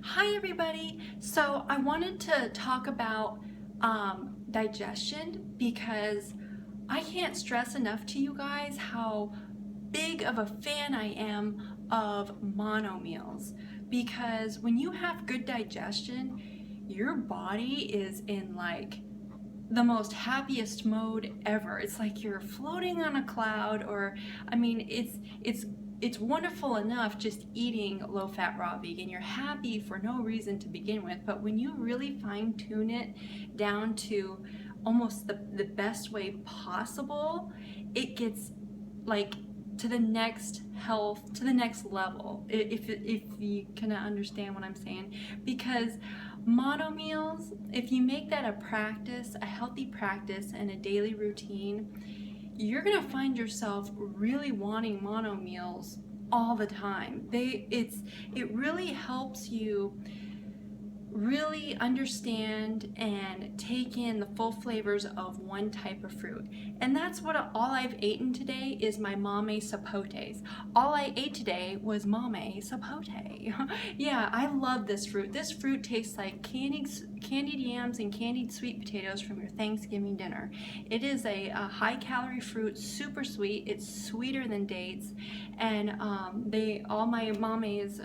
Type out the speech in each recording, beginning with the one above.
Hi everybody. So I wanted to talk about digestion because I can't stress enough to you guys how big of a fan I am of mono meals, because when you have good digestion, your body is in like the most happiest mode ever. It's like you're floating on a cloud, or I mean, it's wonderful enough just eating low-fat raw vegan. You're happy for no reason to begin with, but when you really fine-tune it down to almost the best way possible, it gets like to the next health, to the next level, if you can understand what I'm saying. Because mono meals, if you make that a practice, a healthy practice and a daily routine, you're gonna find yourself really wanting mono meals all the time. It really helps you really understand and take in the full flavors of one type of fruit. And that's what all I've eaten today is my mame sapotes. All I ate today was mame sapote. Yeah, I love this fruit. This fruit tastes like candied yams and candied sweet potatoes from your Thanksgiving dinner. It is a high calorie fruit, super sweet. It's sweeter than dates. And all my mames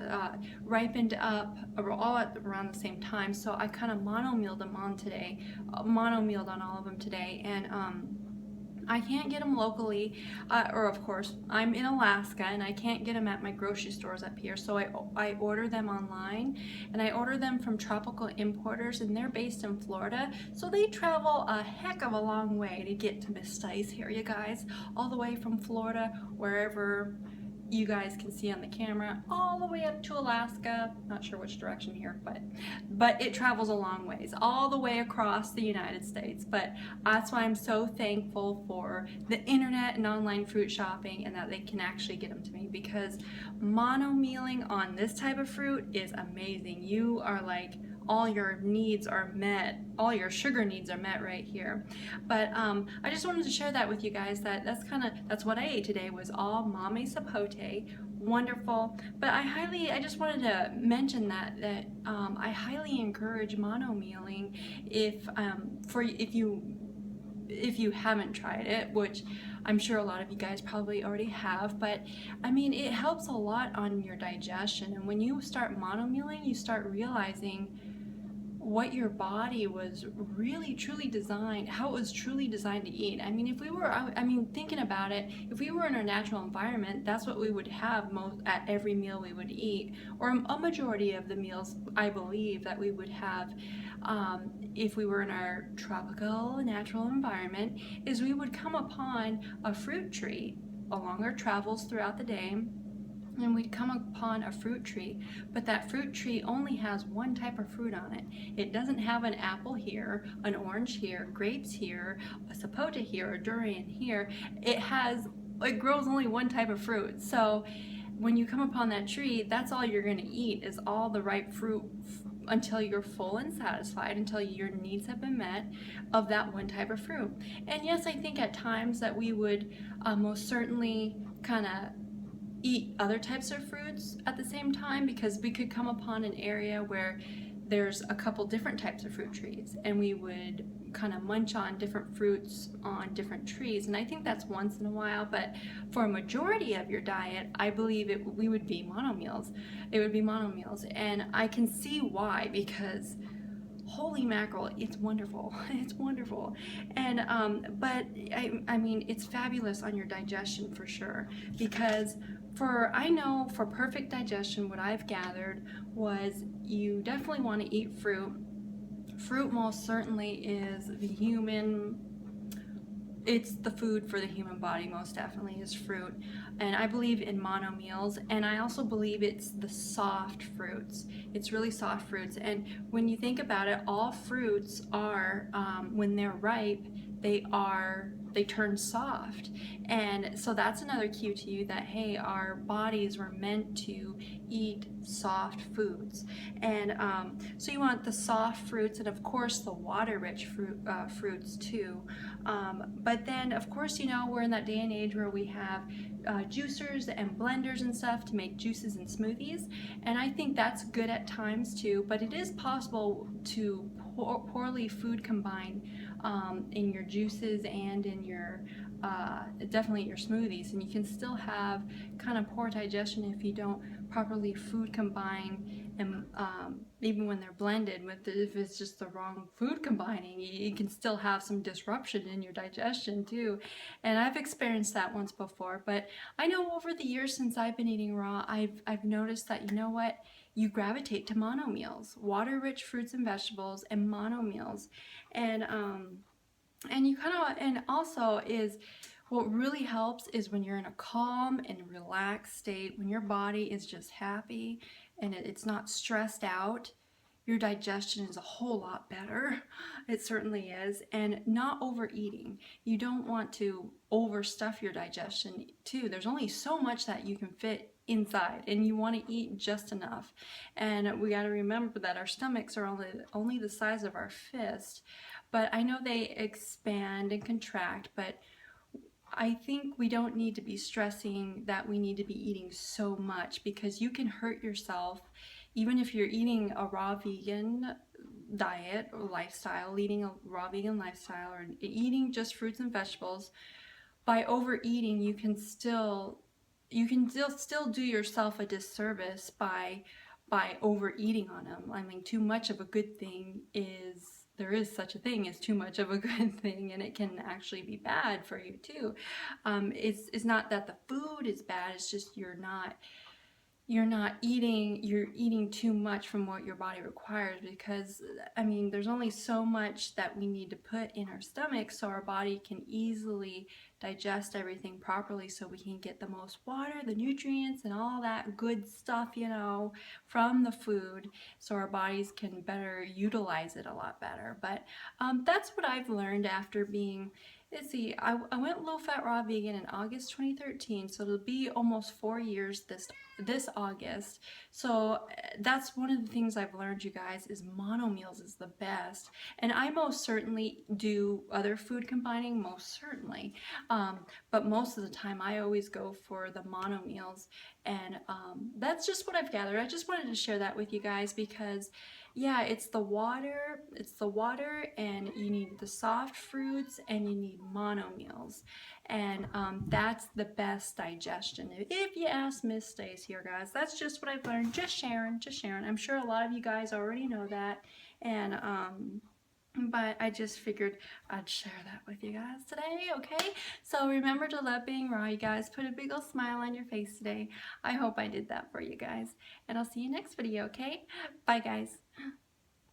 ripened up all at around the same time, so I kind of mono-mealed them on today, mono-mealed on all of them today. And I can't get them locally, or of course I'm in Alaska and I can't get them at my grocery stores up here, so I order them online, and I order them from tropical importers, and they're based in Florida, so they travel a heck of a long way to get to Miss Staci here, you guys, all the way from Florida, wherever you guys can see on the camera, all the way up to Alaska. Not sure which direction here, but it travels a long ways, all the way across the United States. But that's why I'm so thankful for the internet and online fruit shopping, and that they can actually get them to me, because mono mealing on this type of fruit is amazing. You are like, all your needs are met, all your sugar needs are met right here. But I just wanted to share that with you guys, that's what I ate today, was all mame sapote. Wonderful. But I just wanted to mention that I highly encourage mono mealing if you haven't tried it, which I'm sure a lot of you guys probably already have. But I mean, it helps a lot on your digestion, and when you start mono mealing, you start realizing what your body was really truly designed, how it was truly designed to eat. I mean, thinking about it, if we were in our natural environment, that's what we would have at every meal we would eat, or a majority of the meals I believe that we would have if we were in our tropical natural environment, is we would come upon a fruit tree along our travels throughout the day, and we'd come upon a fruit tree, but that fruit tree only has one type of fruit on it. It doesn't have an apple here, an orange here, grapes here, a sapote here, a durian here. It grows only one type of fruit. So when you come upon that tree, that's all you're gonna eat, is all the ripe fruit until you're full and satisfied, until your needs have been met of that one type of fruit. And yes, I think at times that we would most certainly kind of eat other types of fruits at the same time, because we could come upon an area where there's a couple different types of fruit trees, and we would kind of munch on different fruits on different trees, and I think that's once in a while. But for a majority of your diet, I believe we would be mono meals. It would be mono meals, and I can see why, because holy mackerel, it's wonderful. It's wonderful. And but I mean, it's fabulous on your digestion for sure, because I know for perfect digestion, what I've gathered was you definitely want to eat fruit. Fruit most certainly is it's the food for the human body, most definitely is fruit. And I believe in mono meals, and I also believe it's the soft fruits. It's really soft fruits. And when you think about it, all fruits are, when they're ripe, they are they turn soft. And so that's another cue to you that, hey, our bodies were meant to eat soft foods. And so you want the soft fruits, and of course the water-rich fruits too. But then, of course, you know, we're in that day and age where we have juicers and blenders and stuff to make juices and smoothies. And I think that's good at times too, but it is possible to poorly food combine in your juices and in your definitely your smoothies, and you can still have kind of poor digestion if you don't properly food combine, and even when they're blended with, if it's just the wrong food combining, you can still have some disruption in your digestion too. And I've experienced that once before, but I know over the years since I've been eating raw, I've noticed that, you know what, you gravitate to mono meals, water-rich fruits and vegetables, and mono meals. And you kind of, and also is what really helps is when you're in a calm and relaxed state, when your body is just happy and it's not stressed out, your digestion is a whole lot better. It certainly is. And not overeating. You don't want to overstuff your digestion too. There's only so much that you can fit inside, and you want to eat just enough. And we got to remember that our stomachs are only the size of our fist, but I know they expand and contract, but I think we don't need to be stressing that we need to be eating so much, because you can hurt yourself even if you're eating a raw vegan diet or lifestyle, leading a raw vegan lifestyle, or eating just fruits and vegetables. By overeating, you can still do yourself a disservice by overeating on them. I mean, too much of a good thing is, there is such a thing as too much of a good thing, and it can actually be bad for you too. It's not that the food is bad, it's just you're eating too much from what your body requires, because I mean, there's only so much that we need to put in our stomach so our body can easily digest everything properly, so we can get the most water, the nutrients, and all that good stuff, you know, from the food, so our bodies can better utilize it a lot better. But that's what I've learned after being, let's see, I went low-fat raw vegan in August 2013, so it'll be almost 4 years this August. So that's one of the things I've learned, you guys, is mono meals is the best. And I most certainly do other food combining, most certainly. But most of the time I always go for the mono meals. And that's just what I've gathered. I just wanted to share that with you guys because, yeah, it's the water, and you need the soft fruits, and you need mono meals. And that's the best digestion, if you ask Miss Staci here, guys. That's just what I've learned. Just sharing. I'm sure a lot of you guys already know that, and but I just figured I'd share that with you guys today, okay? So remember to love being raw, you guys. Put a big old smile on your face today. I hope I did that for you guys, and I'll see you next video, okay? Bye, guys.